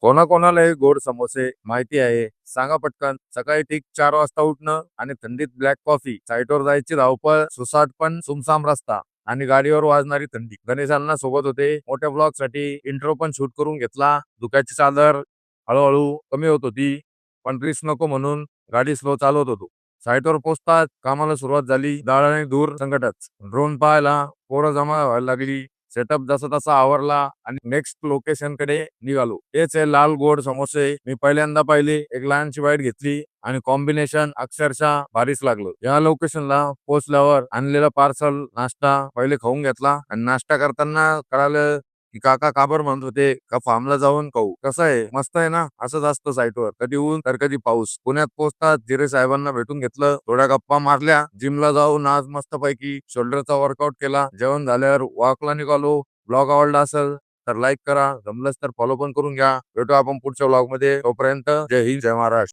कोणाकोणाला हे गोड समोसे माहिती आहे सांगा पटकन. सकाळी ठीक 4 वाजता उठणं आणि थंडीत ब्लॅक कॉफी, साईटवर जायची धावपळ, सुसाट पण सुमसाम रस्ता आणि गाडीवर वाजणारी थंडी. गणेशांना सोबत होते. मोठ्या ब्लॉग साठी इंट्रो पण शूट करून घेतला. धुक्याची चादर हळूहळू कमी होत होती, पण रिस्क नको म्हणून गाडी स्लो चालवत होतो. साईटवर पोहोचतात कामाला सुरुवात झाली. दाळ दूर संकटच. ड्रोन पाहायला पोरं जमा व्हायला लागली. सेटअप जसा तसा आवरला आणि नेक्स्ट लोकेशन कडे निघालो. हेच आहे लाल गोड समोसे. मी पहिल्यांदा पाहिले, एक लहानशी बाईट घेतली आणि कॉम्बिनेशन अक्षरशः भारीच लागलं. या लोकेशनला पोहोचल्यावर आणलेला पार्सल नाश्ता पहिले खाऊन घेतला आणि नाश्ता करताना कळालं की काका काबर म्हणत होते का फार्मला जाऊन खाऊ. कसं आहे, मस्त आहे ना. असंच असतं साईटवर, कधी ऊन तर कधी पाऊस. पुण्यात पोहोचतात जिरे साहेबांना भेटून घेतलं, थोड्या गप्पा मारल्या, जिमला जाऊन आज मस्त पैकी शोल्डरचा वर्कआउट केला. जेवण झाल्यावर वॉकला निघालो. ब्लॉग आवडला असेल तर लाईक करा, जमलंच तर फॉलो पण करून घ्या. भेटू आपण पुढच्या ब्लॉग मध्ये. तोपर्यंत जय हिंद, जय महाराष्ट्र.